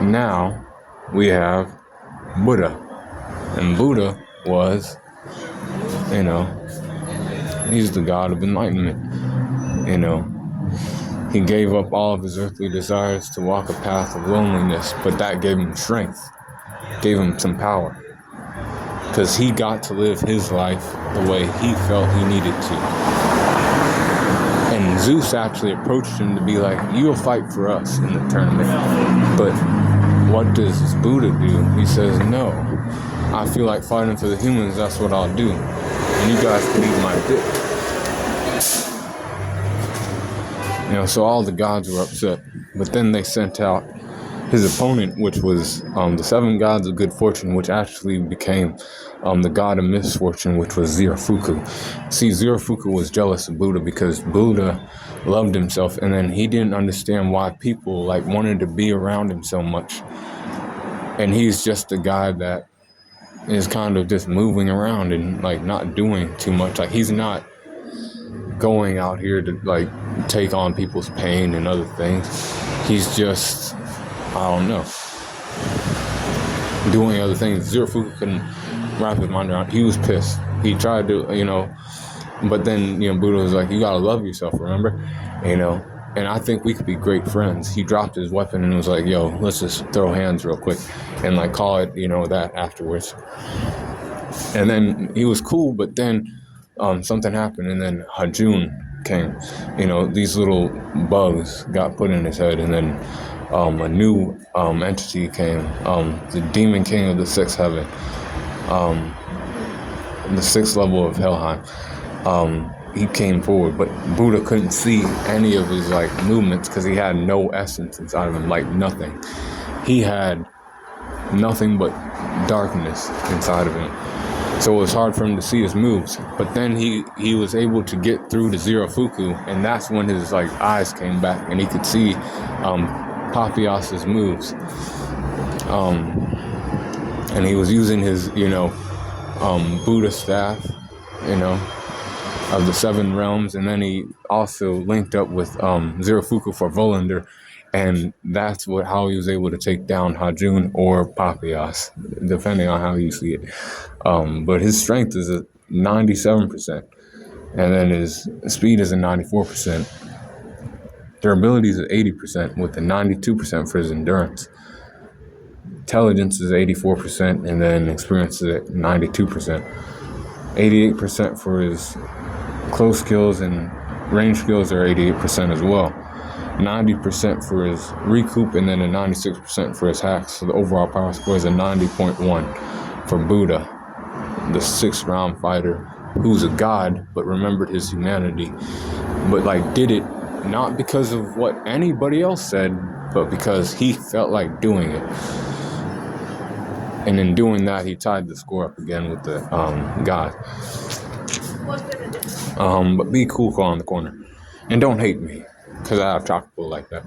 Now we have Buddha. And Buddha was, you know, he's the god of enlightenment. You know, he gave up all of his earthly desires to walk a path of loneliness, but that gave him strength, gave him some power. Because he got to live his life the way he felt he needed to. And Zeus actually approached him to be like, you'll fight for us in the tournament. But what does Buddha do? He says, no, I feel like fighting for the humans, that's what I'll do. And you guys can eat my dick. So all the gods were upset. But then they sent out his opponent, which was the seven gods of good fortune, which actually became the god of misfortune, which was Zirafuku. See, Zirafuku was jealous of Buddha because Buddha loved himself, and then he didn't understand why people wanted to be around him so much. And he's just a guy that is kind of just moving around and not doing too much. He's not going out here to take on people's pain and other things. He's just, I don't know, doing other things. Zirafuku couldn't wrap his mind around. He was pissed. He tried to, but then, Buddha was like, you gotta love yourself, remember? And I think we could be great friends. He dropped his weapon and was like, yo, let's just throw hands real quick and call it, that afterwards. And then he was cool, but then something happened, and then Hajun came. These little bugs got put in his head, and then a new entity came, the demon king of the sixth heaven, the sixth level of Helheim. He came forward, but Buddha couldn't see any of his movements because he had no essence inside of him, nothing. He had nothing but darkness inside of him. So it was hard for him to see his moves. But then he was able to get through to Zirafuku, and that's when his eyes came back and he could see Papias's moves. And he was using his, Buddha staff, of the seven realms, and then he also linked up with Zirafuku for Volander, and that's how he was able to take down Hajun or Papias, depending on how you see it. But his strength is at 97%, and then his speed is at 94%. Durability is at 80%, with a 92% for his endurance. Intelligence is 84%, and then experience is at 92%. 88% for his close skills, and range skills are 88% as well. 90% for his recoup, and then a 96% for his hacks. So the overall power score is a 90.1 for Buddha, the 6th round fighter, who's a god, but remembered his humanity. But did it not because of what anybody else said, but because he felt like doing it. And in doing that, he tied the score up again with the god. But be cool on the corner. And don't hate me, because I have chocolate like that.